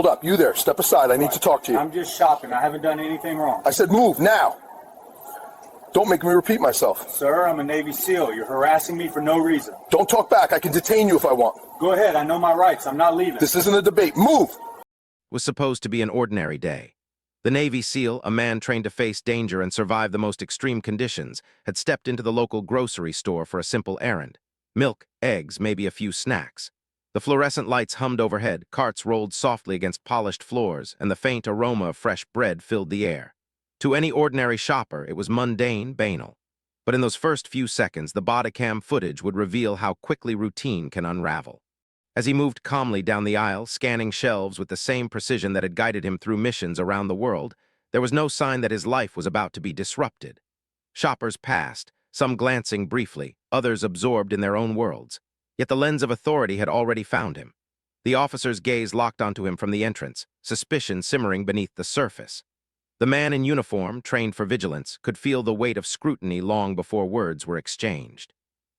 Hold up, you there, step aside, I need to talk to you. I'm just shopping, I haven't done anything wrong. I said move, now! Don't make me repeat myself. Sir, I'm a Navy SEAL. You're harassing me for no reason. Don't talk back, I can detain you if I want. Go ahead, I know my rights, I'm not leaving. This isn't a debate, move! Was supposed to be an ordinary day. The Navy SEAL, a man trained to face danger and survive the most extreme conditions, had stepped into the local grocery store for a simple errand. Milk, eggs, maybe a few snacks. The fluorescent lights hummed overhead, carts rolled softly against polished floors, and the faint aroma of fresh bread filled the air. To any ordinary shopper, it was mundane, banal. But in those first few seconds, the bodycam footage would reveal how quickly routine can unravel. As he moved calmly down the aisle, scanning shelves with the same precision that had guided him through missions around the world, there was no sign that his life was about to be disrupted. Shoppers passed, some glancing briefly, others absorbed in their own worlds. Yet the lens of authority had already found him. The officer's gaze locked onto him from the entrance, suspicion simmering beneath the surface. The man in uniform, trained for vigilance, could feel the weight of scrutiny long before words were exchanged.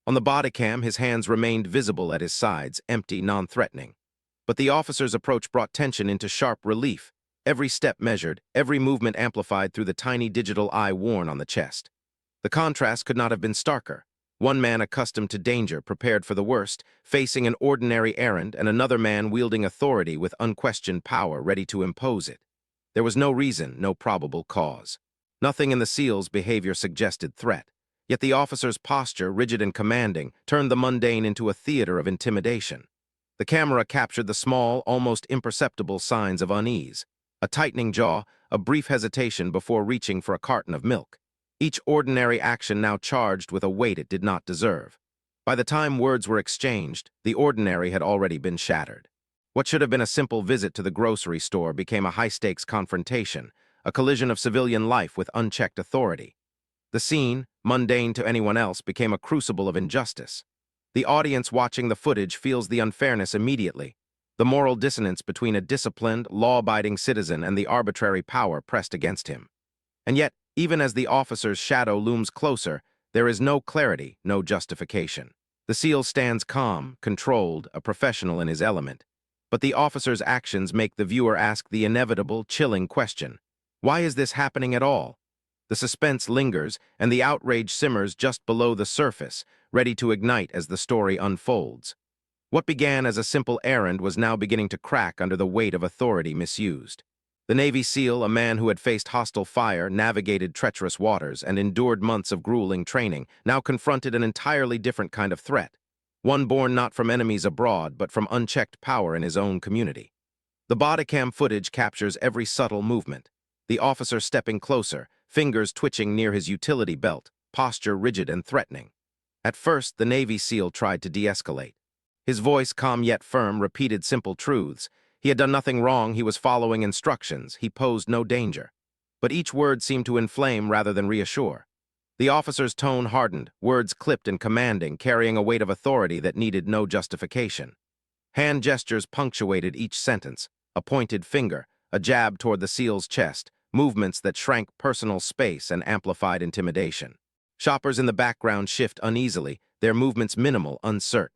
On the bodycam, his hands remained visible at his sides, empty, non-threatening. But the officer's approach brought tension into sharp relief, every step measured, every movement amplified through the tiny digital eye worn on the chest. The contrast could not have been starker. One man accustomed to danger, prepared for the worst, facing an ordinary errand, and another man wielding authority with unquestioned power, ready to impose it. There was no reason, no probable cause. Nothing in the SEAL's behavior suggested threat. Yet the officer's posture, rigid and commanding, turned the mundane into a theater of intimidation. The camera captured the small, almost imperceptible signs of unease. A tightening jaw, a brief hesitation before reaching for a carton of milk. Each ordinary action now charged with a weight it did not deserve. By the time words were exchanged, the ordinary had already been shattered. What should have been a simple visit to the grocery store became a high-stakes confrontation, a collision of civilian life with unchecked authority. The scene, mundane to anyone else, became a crucible of injustice. The audience watching the footage feels the unfairness immediately, the moral dissonance between a disciplined, law-abiding citizen and the arbitrary power pressed against him. And yet, even as the officer's shadow looms closer, there is no clarity, no justification. The SEAL stands calm, controlled, a professional in his element. But the officer's actions make the viewer ask the inevitable, chilling question: why is this happening at all? The suspense lingers, and the outrage simmers just below the surface, ready to ignite as the story unfolds. What began as a simple errand was now beginning to crack under the weight of authority misused. The Navy SEAL, a man who had faced hostile fire, navigated treacherous waters, and endured months of grueling training, now confronted an entirely different kind of threat, one born not from enemies abroad, but from unchecked power in his own community. The bodycam footage captures every subtle movement. The officer stepping closer, fingers twitching near his utility belt, posture rigid and threatening. At first, the Navy SEAL tried to de-escalate. His voice, calm yet firm, repeated simple truths. He had done nothing wrong, he was following instructions, he posed no danger. But each word seemed to inflame rather than reassure. The officer's tone hardened, words clipped and commanding, carrying a weight of authority that needed no justification. Hand gestures punctuated each sentence, a pointed finger, a jab toward the SEAL's chest, movements that shrank personal space and amplified intimidation. Shoppers in the background shift uneasily, their movements minimal, uncertain.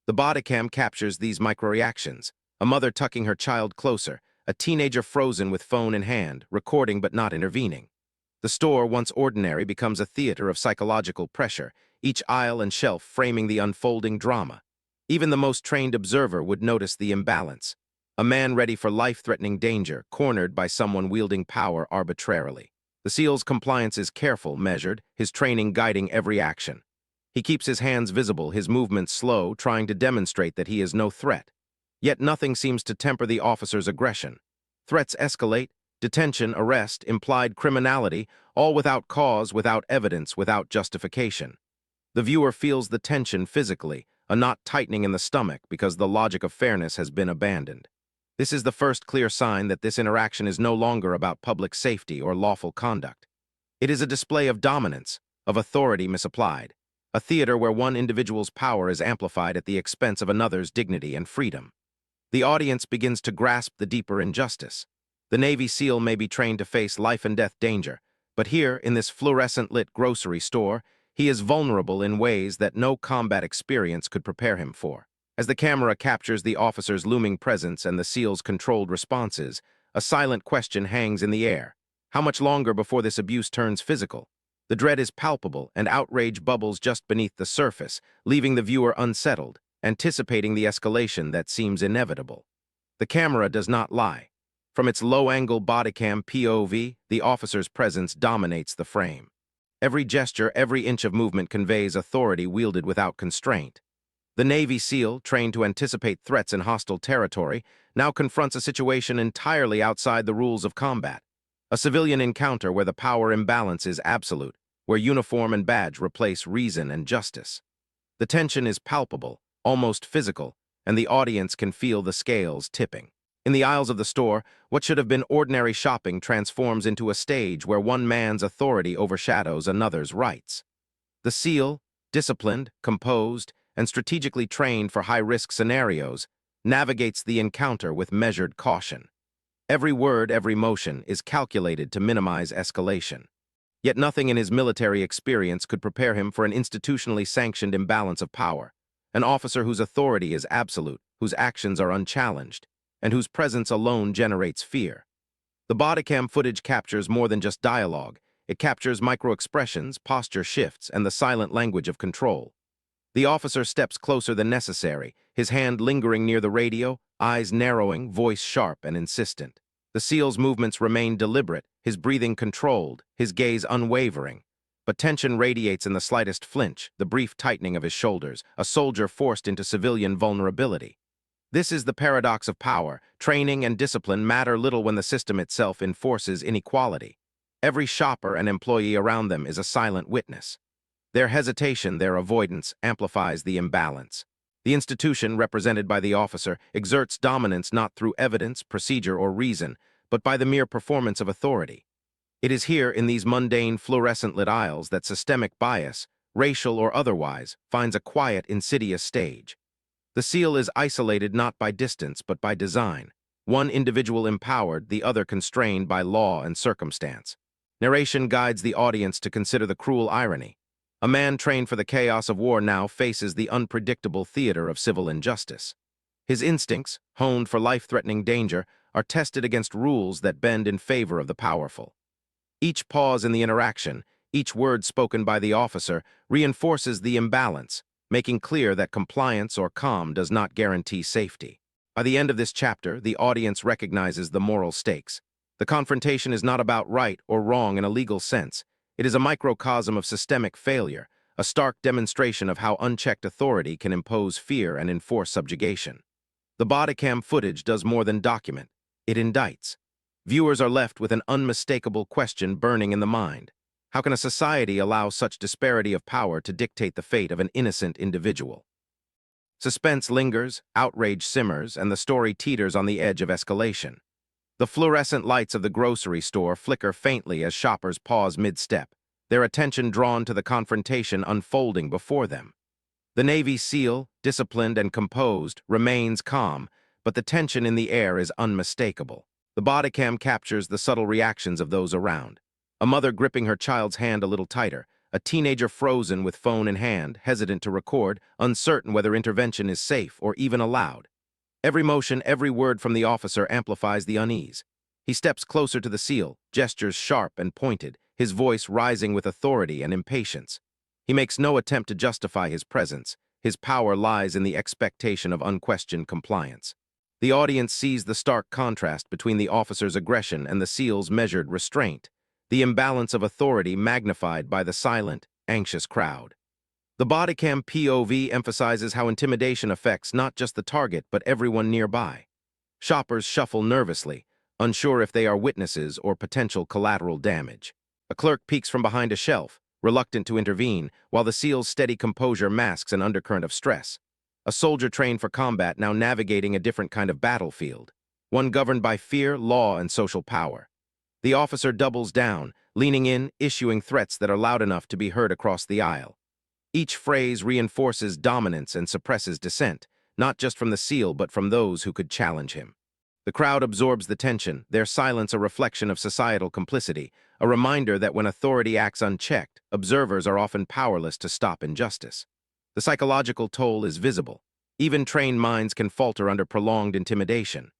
The bodycam captures these microreactions. A mother tucking her child closer, a teenager frozen with phone in hand, recording but not intervening. The store, once ordinary, becomes a theater of psychological pressure, each aisle and shelf framing the unfolding drama. Even the most trained observer would notice the imbalance. A man ready for life-threatening danger, cornered by someone wielding power arbitrarily. The SEAL's compliance is careful, measured, his training guiding every action. He keeps his hands visible, his movements slow, trying to demonstrate that he is no threat. Yet nothing seems to temper the officer's aggression. Threats escalate, detention, arrest, implied criminality, all without cause, without evidence, without justification. The viewer feels the tension physically, a knot tightening in the stomach because the logic of fairness has been abandoned. This is the first clear sign that this interaction is no longer about public safety or lawful conduct. It is a display of dominance, of authority misapplied, a theater where one individual's power is amplified at the expense of another's dignity and freedom. The audience begins to grasp the deeper injustice. The Navy SEAL may be trained to face life-and-death danger, but here, in this fluorescent-lit grocery store, he is vulnerable in ways that no combat experience could prepare him for. As the camera captures the officer's looming presence and the SEAL's controlled responses, a silent question hangs in the air. How much longer before this abuse turns physical? The dread is palpable, and outrage bubbles just beneath the surface, leaving the viewer unsettled, anticipating the escalation that seems inevitable. The camera does not lie. From its low-angle bodycam POV, the officer's presence dominates the frame. Every gesture, every inch of movement conveys authority wielded without constraint. The Navy SEAL, trained to anticipate threats in hostile territory, now confronts a situation entirely outside the rules of combat. A civilian encounter where the power imbalance is absolute, where uniform and badge replace reason and justice. The tension is palpable, almost physical, and the audience can feel the scales tipping. In the aisles of the store, what should have been ordinary shopping transforms into a stage where one man's authority overshadows another's rights. The SEAL, disciplined, composed, and strategically trained for high-risk scenarios, navigates the encounter with measured caution. Every word, every motion is calculated to minimize escalation. Yet nothing in his military experience could prepare him for an institutionally sanctioned imbalance of power, an officer whose authority is absolute, whose actions are unchallenged, and whose presence alone generates fear. The bodycam footage captures more than just dialogue. It captures micro-expressions, posture shifts, and the silent language of control. The officer steps closer than necessary, his hand lingering near the radio, eyes narrowing, voice sharp and insistent. The SEAL's movements remain deliberate, his breathing controlled, his gaze unwavering. But tension radiates in the slightest flinch, the brief tightening of his shoulders, a soldier forced into civilian vulnerability. This is the paradox of power. Training and discipline matter little when the system itself enforces inequality. Every shopper and employee around them is a silent witness. Their hesitation, their avoidance, amplifies the imbalance. The institution, represented by the officer, exerts dominance not through evidence, procedure, or reason, but by the mere performance of authority. It is here, in these mundane, fluorescent-lit aisles, that systemic bias, racial or otherwise, finds a quiet, insidious stage. The SEAL is isolated not by distance, but by design. One individual empowered, the other constrained by law and circumstance. Narration guides the audience to consider the cruel irony. A man trained for the chaos of war now faces the unpredictable theater of civil injustice. His instincts, honed for life-threatening danger, are tested against rules that bend in favor of the powerful. Each pause in the interaction, each word spoken by the officer, reinforces the imbalance, making clear that compliance or calm does not guarantee safety. By the end of this chapter, the audience recognizes the moral stakes. The confrontation is not about right or wrong in a legal sense. It is a microcosm of systemic failure, a stark demonstration of how unchecked authority can impose fear and enforce subjugation. The bodycam footage does more than document. It indicts. Viewers are left with an unmistakable question burning in the mind. How can a society allow such disparity of power to dictate the fate of an innocent individual? Suspense lingers, outrage simmers, and the story teeters on the edge of escalation. The fluorescent lights of the grocery store flicker faintly as shoppers pause mid-step, their attention drawn to the confrontation unfolding before them. The Navy SEAL, disciplined and composed, remains calm, but the tension in the air is unmistakable. The bodycam captures the subtle reactions of those around. A mother gripping her child's hand a little tighter, a teenager frozen with phone in hand, hesitant to record, uncertain whether intervention is safe or even allowed. Every motion, every word from the officer amplifies the unease. He steps closer to the SEAL, gestures sharp and pointed, his voice rising with authority and impatience. He makes no attempt to justify his presence. His power lies in the expectation of unquestioned compliance. The audience sees the stark contrast between the officer's aggression and the SEAL's measured restraint, the imbalance of authority magnified by the silent, anxious crowd. The bodycam POV emphasizes how intimidation affects not just the target but everyone nearby. Shoppers shuffle nervously, unsure if they are witnesses or potential collateral damage. A clerk peeks from behind a shelf, reluctant to intervene, while the SEAL's steady composure masks an undercurrent of stress. A soldier trained for combat now navigating a different kind of battlefield, one governed by fear, law, and social power. The officer doubles down, leaning in, issuing threats that are loud enough to be heard across the aisle. Each phrase reinforces dominance and suppresses dissent, not just from the SEAL but from those who could challenge him. The crowd absorbs the tension, their silence a reflection of societal complicity, a reminder that when authority acts unchecked, observers are often powerless to stop injustice. The psychological toll is visible. Even trained minds can falter under prolonged intimidation.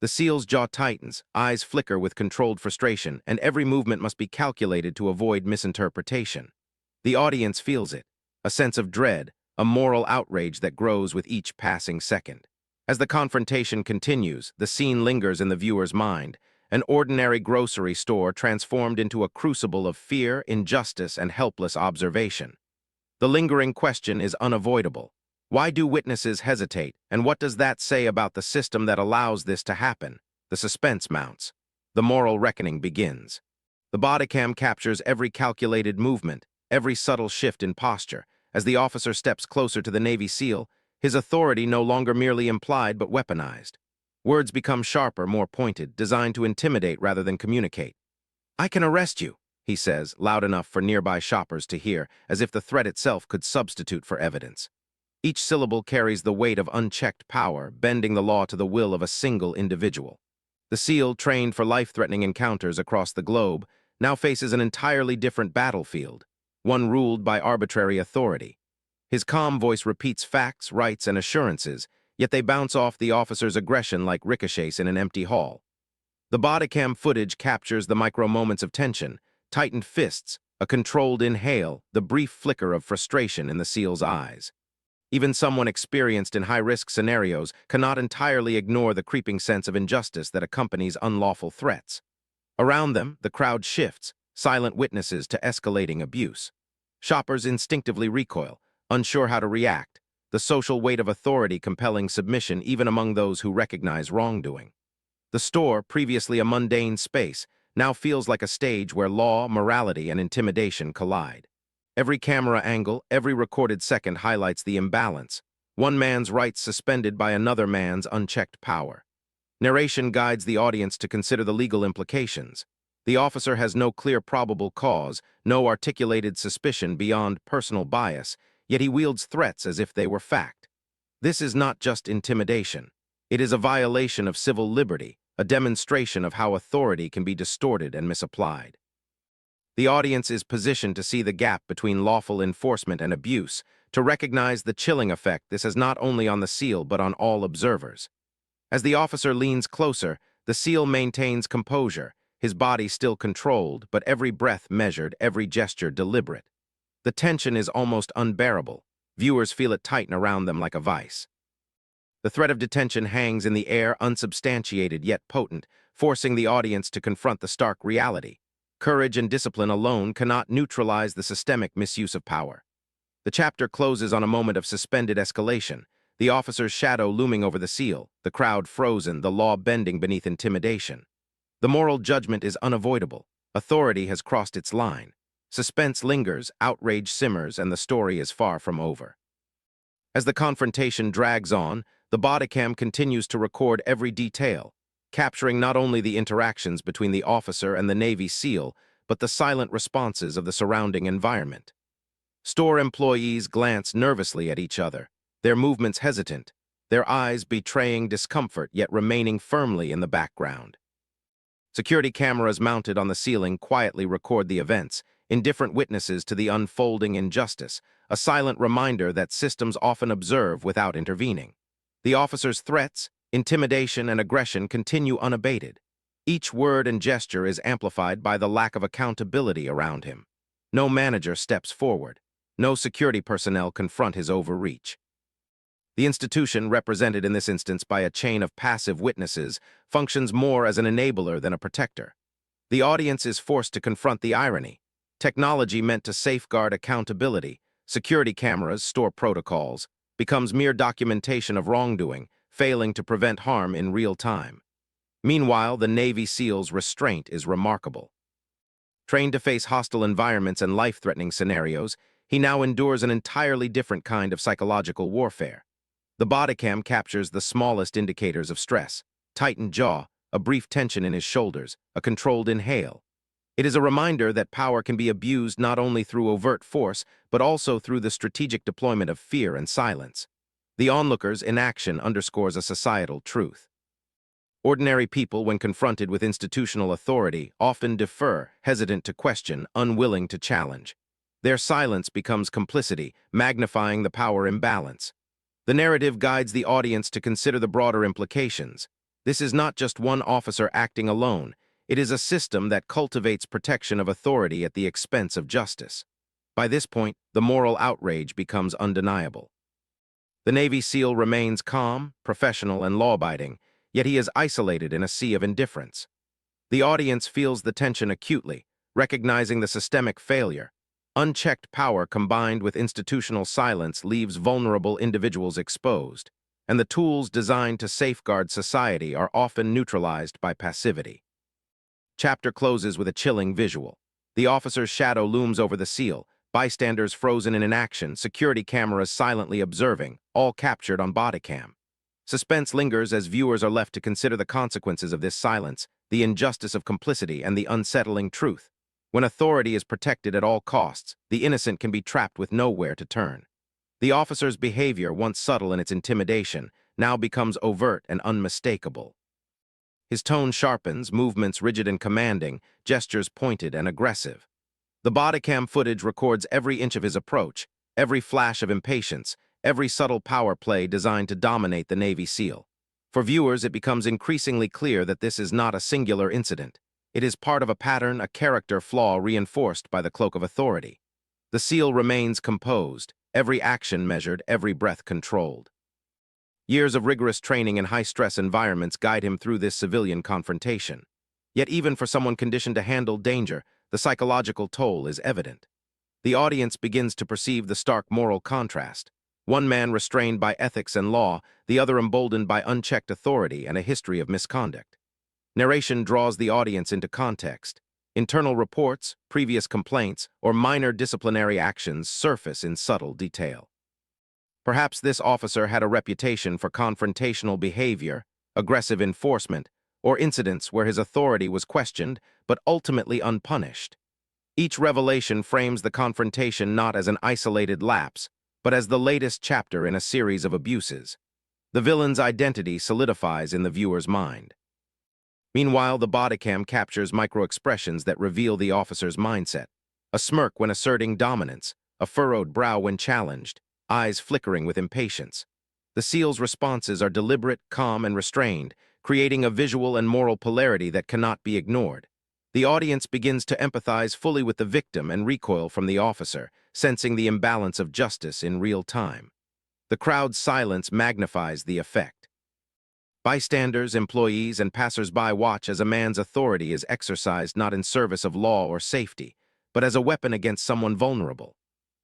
The SEAL's jaw tightens, eyes flicker with controlled frustration, and every movement must be calculated to avoid misinterpretation. The audience feels it, a sense of dread, a moral outrage that grows with each passing second. As the confrontation continues, the scene lingers in the viewer's mind, an ordinary grocery store transformed into a crucible of fear, injustice, and helpless observation. The lingering question is unavoidable. Why do witnesses hesitate, and what does that say about the system that allows this to happen? The suspense mounts. The moral reckoning begins. The bodycam captures every calculated movement, every subtle shift in posture. As the officer steps closer to the Navy SEAL, his authority no longer merely implied but weaponized. Words become sharper, more pointed, designed to intimidate rather than communicate. "I can arrest you," he says, loud enough for nearby shoppers to hear, as if the threat itself could substitute for evidence. Each syllable carries the weight of unchecked power, bending the law to the will of a single individual. The SEAL, trained for life-threatening encounters across the globe, now faces an entirely different battlefield, one ruled by arbitrary authority. His calm voice repeats facts, rights, and assurances, yet they bounce off the officer's aggression like ricochets in an empty hall. The bodycam footage captures the micro-moments of tension, tightened fists, a controlled inhale, the brief flicker of frustration in the SEAL's eyes. Even someone experienced in high-risk scenarios cannot entirely ignore the creeping sense of injustice that accompanies unlawful threats. Around them, the crowd shifts, silent witnesses to escalating abuse. Shoppers instinctively recoil, unsure how to react, the social weight of authority compelling submission even among those who recognize wrongdoing. The store, previously a mundane space, now feels like a stage where law, morality, and intimidation collide. Every camera angle, every recorded second highlights the imbalance, one man's rights suspended by another man's unchecked power. Narration guides the audience to consider the legal implications. The officer has no clear probable cause, no articulated suspicion beyond personal bias, yet he wields threats as if they were fact. This is not just intimidation. It is a violation of civil liberty, a demonstration of how authority can be distorted and misapplied. The audience is positioned to see the gap between lawful enforcement and abuse, to recognize the chilling effect this has not only on the SEAL but on all observers. As the officer leans closer, the SEAL maintains composure, his body still controlled, but every breath measured, every gesture deliberate. The tension is almost unbearable. Viewers feel it tighten around them like a vice. The threat of detention hangs in the air, unsubstantiated yet potent, forcing the audience to confront the stark reality. Courage and discipline alone cannot neutralize the systemic misuse of power. The chapter closes on a moment of suspended escalation, the officer's shadow looming over the SEAL, the crowd frozen, the law bending beneath intimidation. The moral judgment is unavoidable. Authority has crossed its line. Suspense lingers, outrage simmers, and the story is far from over. As the confrontation drags on, the bodycam continues to record every detail, capturing not only the interactions between the officer and the Navy SEAL, but the silent responses of the surrounding environment. Store employees glance nervously at each other, their movements hesitant, their eyes betraying discomfort yet remaining firmly in the background. Security cameras mounted on the ceiling quietly record the events, indifferent witnesses to the unfolding injustice, a silent reminder that systems often observe without intervening. The officer's threats, intimidation, and aggression continue unabated. Each word and gesture is amplified by the lack of accountability around him. No manager steps forward. No security personnel confront his overreach. The institution, represented in this instance by a chain of passive witnesses, functions more as an enabler than a protector. The audience is forced to confront the irony. Technology meant to safeguard accountability, security cameras, store protocols, becomes mere documentation of wrongdoing, failing to prevent harm in real time. Meanwhile, the Navy SEAL's restraint is remarkable. Trained to face hostile environments and life-threatening scenarios, he now endures an entirely different kind of psychological warfare. The bodycam captures the smallest indicators of stress: tightened jaw, a brief tension in his shoulders, a controlled inhale. It is a reminder that power can be abused not only through overt force, but also through the strategic deployment of fear and silence. The onlooker's inaction underscores a societal truth. Ordinary people, when confronted with institutional authority, often defer, hesitant to question, unwilling to challenge. Their silence becomes complicity, magnifying the power imbalance. The narrative guides the audience to consider the broader implications. This is not just one officer acting alone. It is a system that cultivates protection of authority at the expense of justice. By this point, the moral outrage becomes undeniable. The Navy SEAL remains calm, professional, and law-abiding, yet he is isolated in a sea of indifference. The audience feels the tension acutely, recognizing the systemic failure. Unchecked power combined with institutional silence leaves vulnerable individuals exposed, and the tools designed to safeguard society are often neutralized by passivity. Chapter closes with a chilling visual. The officer's shadow looms over the SEAL, bystanders frozen in inaction, security cameras silently observing, all captured on bodycam. Suspense lingers as viewers are left to consider the consequences of this silence, the injustice of complicity, and the unsettling truth. When authority is protected at all costs, the innocent can be trapped with nowhere to turn. The officer's behavior, once subtle in its intimidation, now becomes overt and unmistakable. His tone sharpens, movements rigid and commanding, gestures pointed and aggressive. The bodycam footage records every inch of his approach, every flash of impatience, every subtle power play designed to dominate the Navy SEAL. For viewers, it becomes increasingly clear that this is not a singular incident. It is part of a pattern, a character flaw reinforced by the cloak of authority. The SEAL remains composed, every action measured, every breath controlled. Years of rigorous training in high-stress environments guide him through this civilian confrontation. Yet even for someone conditioned to handle danger, the psychological toll is evident. The audience begins to perceive the stark moral contrast. One man restrained by ethics and law, the other emboldened by unchecked authority and a history of misconduct. Narration draws the audience into context. Internal reports, previous complaints, or minor disciplinary actions surface in subtle detail. Perhaps this officer had a reputation for confrontational behavior, aggressive enforcement, or incidents where his authority was questioned but ultimately unpunished. Each revelation frames the confrontation not as an isolated lapse, but as the latest chapter in a series of abuses. The villain's identity solidifies in the viewer's mind. Meanwhile, the bodycam captures micro-expressions that reveal the officer's mindset. A smirk when asserting dominance, a furrowed brow when challenged, eyes flickering with impatience. The SEAL's responses are deliberate, calm, and restrained, creating a visual and moral polarity that cannot be ignored. The audience begins to empathize fully with the victim and recoil from the officer, sensing the imbalance of justice in real time. The crowd's silence magnifies the effect. Bystanders, employees, and passers-by watch as a man's authority is exercised not in service of law or safety, but as a weapon against someone vulnerable.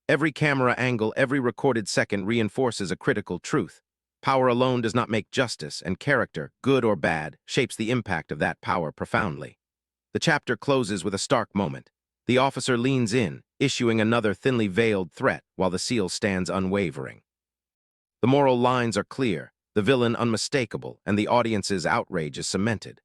Every camera angle, every recorded second reinforces a critical truth. Power alone does not make justice, and character, good or bad, shapes the impact of that power profoundly. The chapter closes with a stark moment. The officer leans in, issuing another thinly veiled threat, while the SEAL stands unwavering. The moral lines are clear, the villain unmistakable, and the audience's outrage is cemented.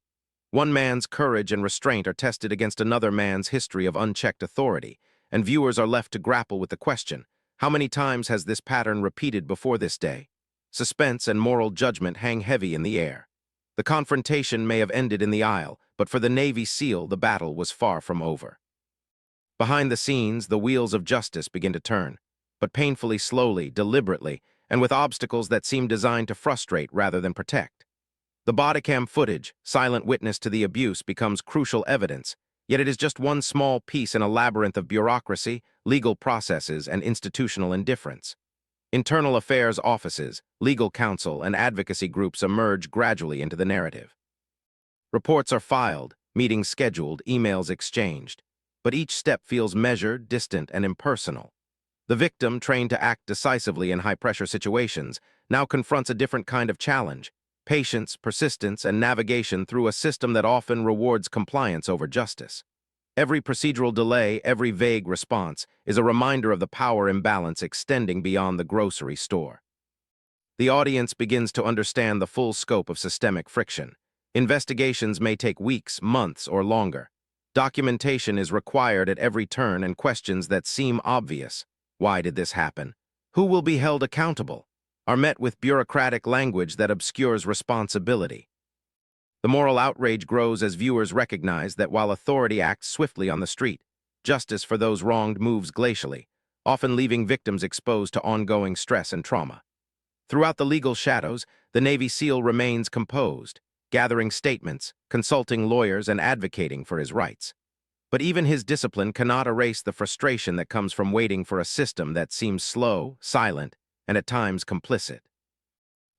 One man's courage and restraint are tested against another man's history of unchecked authority, and viewers are left to grapple with the question, how many times has this pattern repeated before this day? Suspense and moral judgment hang heavy in the air. The confrontation may have ended in the aisle, but for the Navy SEAL, the battle was far from over. Behind the scenes, the wheels of justice begin to turn, but painfully slowly, deliberately, and with obstacles that seem designed to frustrate rather than protect. The bodycam footage, silent witness to the abuse, becomes crucial evidence, yet it is just one small piece in a labyrinth of bureaucracy, legal processes, and institutional indifference. Internal affairs offices, legal counsel, and advocacy groups emerge gradually into the narrative. Reports are filed, meetings scheduled, emails exchanged, but each step feels measured, distant, and impersonal. The victim, trained to act decisively in high-pressure situations, now confronts a different kind of challenge: patience, persistence, and navigation through a system that often rewards compliance over justice. Every procedural delay, every vague response, is a reminder of the power imbalance extending beyond the grocery store. The audience begins to understand the full scope of systemic friction. Investigations may take weeks, months, or longer. Documentation is required at every turn, and questions that seem obvious, why did this happen? Who will be held accountable? Are met with bureaucratic language that obscures responsibility. The moral outrage grows as viewers recognize that while authority acts swiftly on the street, justice for those wronged moves glacially, often leaving victims exposed to ongoing stress and trauma. Throughout the legal shadows, the Navy SEAL remains composed, gathering statements, consulting lawyers, and advocating for his rights. But even his discipline cannot erase the frustration that comes from waiting for a system that seems slow, silent, and at times complicit.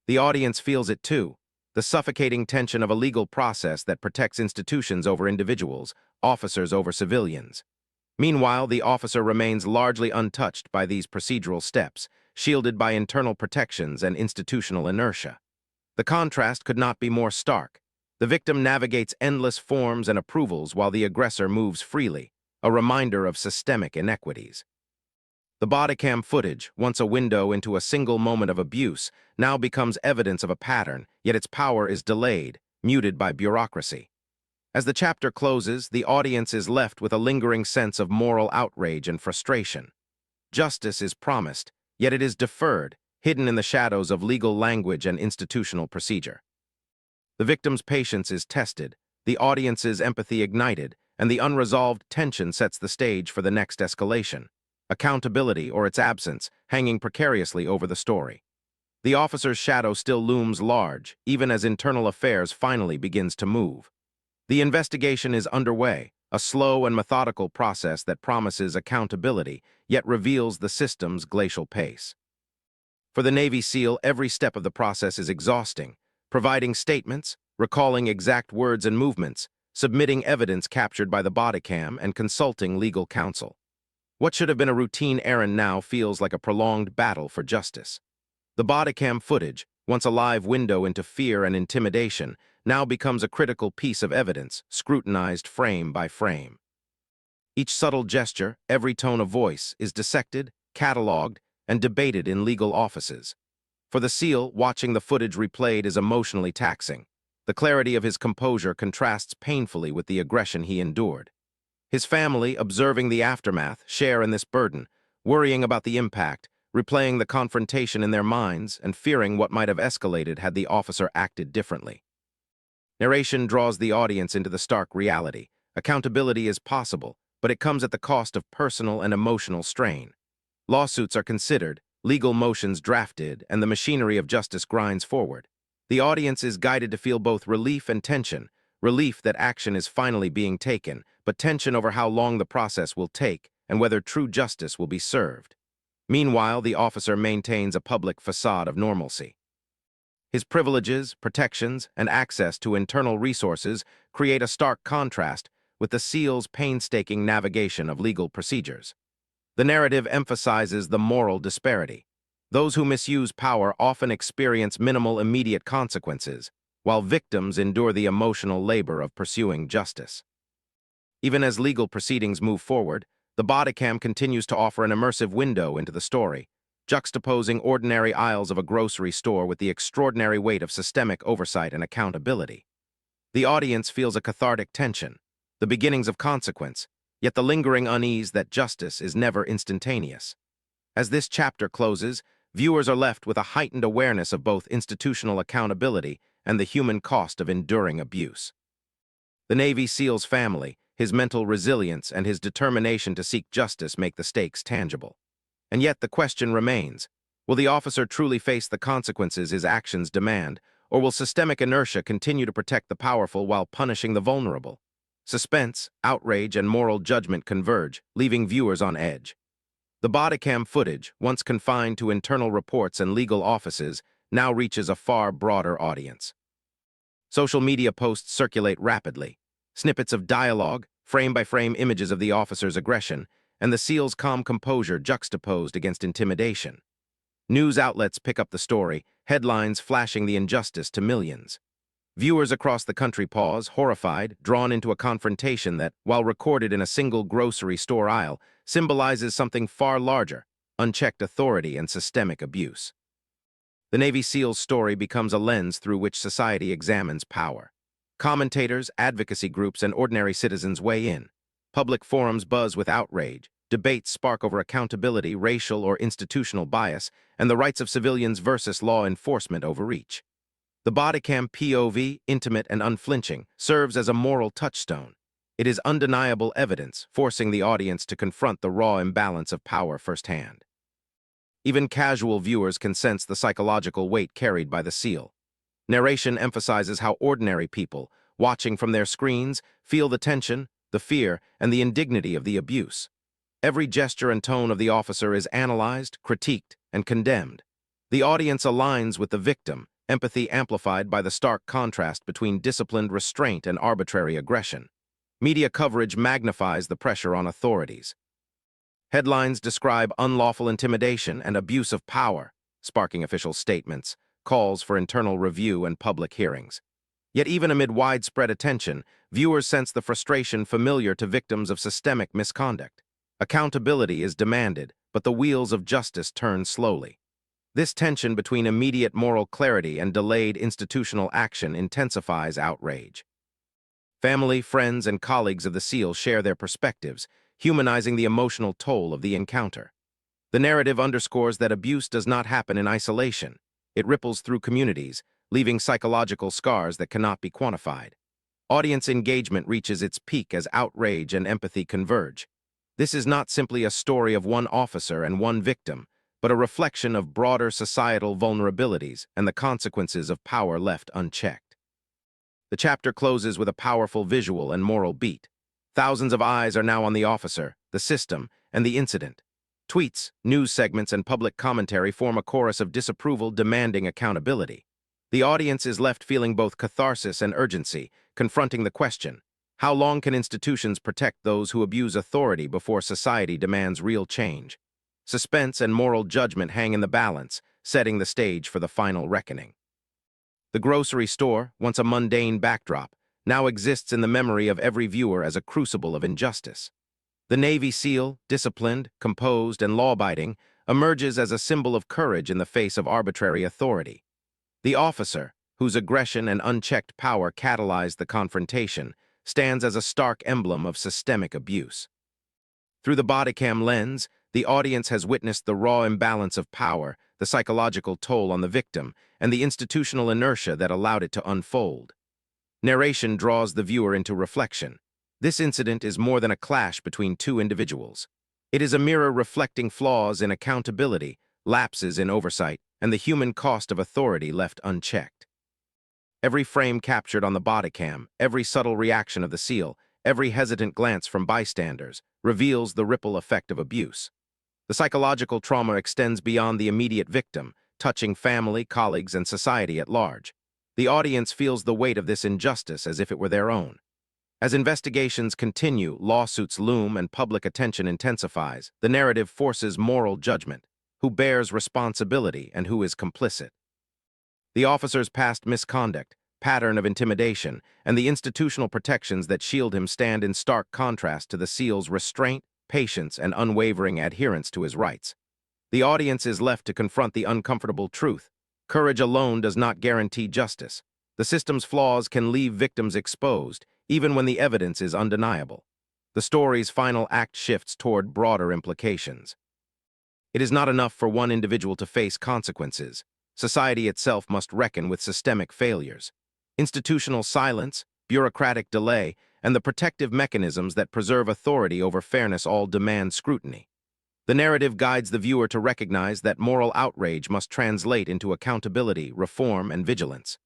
The audience feels it too, the suffocating tension of a legal process that protects institutions over individuals, officers over civilians. Meanwhile, the officer remains largely untouched by these procedural steps, shielded by internal protections and institutional inertia. The contrast could not be more stark. The victim navigates endless forms and approvals while the aggressor moves freely, a reminder of systemic inequities. The bodycam footage, once a window into a single moment of abuse, now becomes evidence of a pattern, yet its power is delayed, muted by bureaucracy. As the chapter closes, the audience is left with a lingering sense of moral outrage and frustration. Justice is promised, yet it is deferred, hidden in the shadows of legal language and institutional procedure. The victim's patience is tested, the audience's empathy ignited, and the unresolved tension sets the stage for the next escalation. Accountability, or its absence, hanging precariously over the story. The officer's shadow still looms large, even as internal affairs finally begins to move. The investigation is underway, a slow and methodical process that promises accountability, yet reveals the system's glacial pace. For the Navy SEAL, every step of the process is exhausting, providing statements, recalling exact words and movements, submitting evidence captured by the bodycam, and consulting legal counsel. What should have been a routine errand now feels like a prolonged battle for justice. The bodycam footage, once a live window into fear and intimidation, now becomes a critical piece of evidence, scrutinized frame by frame. Each subtle gesture, every tone of voice, is dissected, cataloged, and debated in legal offices. For the SEAL, watching the footage replayed is emotionally taxing. The clarity of his composure contrasts painfully with the aggression he endured. His family, observing the aftermath, share in this burden, worrying about the impact, replaying the confrontation in their minds, and fearing what might have escalated had the officer acted differently. Narration draws the audience into the stark reality. Accountability is possible, but it comes at the cost of personal and emotional strain. Lawsuits are considered, legal motions drafted, and the machinery of justice grinds forward. The audience is guided to feel both relief and tension, relief that action is finally being taken, but tension over how long the process will take and whether true justice will be served. Meanwhile, the officer maintains a public facade of normalcy. His privileges, protections, and access to internal resources create a stark contrast with the SEAL's painstaking navigation of legal procedures. The narrative emphasizes the moral disparity. Those who misuse power often experience minimal immediate consequences, while victims endure the emotional labor of pursuing justice. Even as legal proceedings move forward, the bodycam continues to offer an immersive window into the story, juxtaposing ordinary aisles of a grocery store with the extraordinary weight of systemic oversight and accountability. The audience feels a cathartic tension, the beginnings of consequence, yet the lingering unease that justice is never instantaneous. As this chapter closes, viewers are left with a heightened awareness of both institutional accountability and the human cost of enduring abuse. The Navy SEAL's family, his mental resilience, and his determination to seek justice make the stakes tangible. And yet the question remains, will the officer truly face the consequences his actions demand, or will systemic inertia continue to protect the powerful while punishing the vulnerable? Suspense, outrage, and moral judgment converge, leaving viewers on edge. The bodycam footage, once confined to internal reports and legal offices, now reaches a far broader audience. Social media posts circulate rapidly. Snippets of dialogue, frame-by-frame images of the officer's aggression, and the SEAL's calm composure juxtaposed against intimidation. News outlets pick up the story, headlines flashing the injustice to millions. Viewers across the country pause, horrified, drawn into a confrontation that, while recorded in a single grocery store aisle, symbolizes something far larger, unchecked authority and systemic abuse. The Navy SEAL's story becomes a lens through which society examines power. Commentators, advocacy groups, and ordinary citizens weigh in. Public forums buzz with outrage, debates spark over accountability, racial or institutional bias, and the rights of civilians versus law enforcement overreach. The bodycam POV, intimate and unflinching, serves as a moral touchstone. It is undeniable evidence, forcing the audience to confront the raw imbalance of power firsthand. Even casual viewers can sense the psychological weight carried by the seal. Narration emphasizes how ordinary people, watching from their screens, feel the tension, the fear, and the indignity of the abuse. Every gesture and tone of the officer is analyzed, critiqued, and condemned. The audience aligns with the victim, empathy amplified by the stark contrast between disciplined restraint and arbitrary aggression. Media coverage magnifies the pressure on authorities. Headlines describe unlawful intimidation and abuse of power, sparking official statements, calls for internal review and public hearings. Yet even amid widespread attention, viewers sense the frustration familiar to victims of systemic misconduct. Accountability is demanded, but the wheels of justice turn slowly. This tension between immediate moral clarity and delayed institutional action intensifies outrage. Family, friends, and colleagues of the SEAL share their perspectives, humanizing the emotional toll of the encounter. The narrative underscores that abuse does not happen in isolation. It ripples through communities, leaving psychological scars that cannot be quantified. Audience engagement reaches its peak as outrage and empathy converge. This is not simply a story of one officer and one victim, but a reflection of broader societal vulnerabilities and the consequences of power left unchecked. The chapter closes with a powerful visual and moral beat. Thousands of eyes are now on the officer, the system, and the incident. Tweets, news segments, and public commentary form a chorus of disapproval demanding accountability. The audience is left feeling both catharsis and urgency, confronting the question, how long can institutions protect those who abuse authority before society demands real change? Suspense and moral judgment hang in the balance, setting the stage for the final reckoning. The grocery store, once a mundane backdrop, now exists in the memory of every viewer as a crucible of injustice. The Navy SEAL, disciplined, composed, and law-abiding, emerges as a symbol of courage in the face of arbitrary authority. The officer, whose aggression and unchecked power catalyzed the confrontation, stands as a stark emblem of systemic abuse. Through the bodycam lens, the audience has witnessed the raw imbalance of power, the psychological toll on the victim, and the institutional inertia that allowed it to unfold. Narration draws the viewer into reflection. This incident is more than a clash between two individuals. It is a mirror reflecting flaws in accountability, lapses in oversight, and the human cost of authority left unchecked. Every frame captured on the bodycam, every subtle reaction of the SEAL, every hesitant glance from bystanders, reveals the ripple effect of abuse. The psychological trauma extends beyond the immediate victim, touching family, colleagues, and society at large. The audience feels the weight of this injustice as if it were their own. As investigations continue, lawsuits loom, and public attention intensifies, the narrative forces moral judgment. Who bears responsibility and who is complicit? The officer's past misconduct, pattern of intimidation, and the institutional protections that shield him stand in stark contrast to the SEAL's restraint, patience, and unwavering adherence to his rights. The audience is left to confront the uncomfortable truth. Courage alone does not guarantee justice. The system's flaws can leave victims exposed, even when the evidence is undeniable. The story's final act shifts toward broader implications. It is not enough for one individual to face consequences. Society itself must reckon with systemic failures. Institutional silence, bureaucratic delay, and the protective mechanisms that preserve authority over fairness all demand scrutiny. The narrative guides the viewer to recognize that moral outrage must translate into accountability, reform, and vigilance.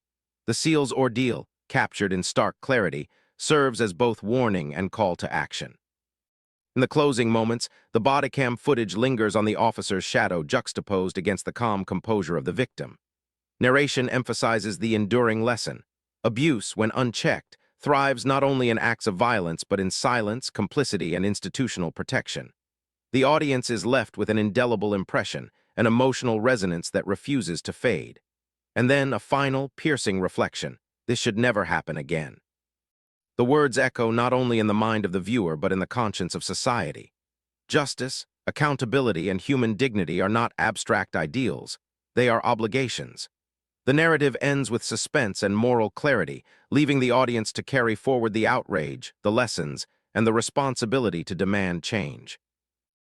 The SEAL's ordeal, captured in stark clarity, serves as both warning and call to action. In the closing moments, the bodycam footage lingers on the officer's shadow juxtaposed against the calm composure of the victim. Narration emphasizes the enduring lesson. Abuse, when unchecked, thrives not only in acts of violence but in silence, complicity, and institutional protection. The audience is left with an indelible impression, an emotional resonance that refuses to fade. And then a final, piercing reflection. This should never happen again. The words echo not only in the mind of the viewer but in the conscience of society. Justice, accountability, and human dignity are not abstract ideals. They are obligations. The narrative ends with suspense and moral clarity, leaving the audience to carry forward the outrage, the lessons, and the responsibility to demand change.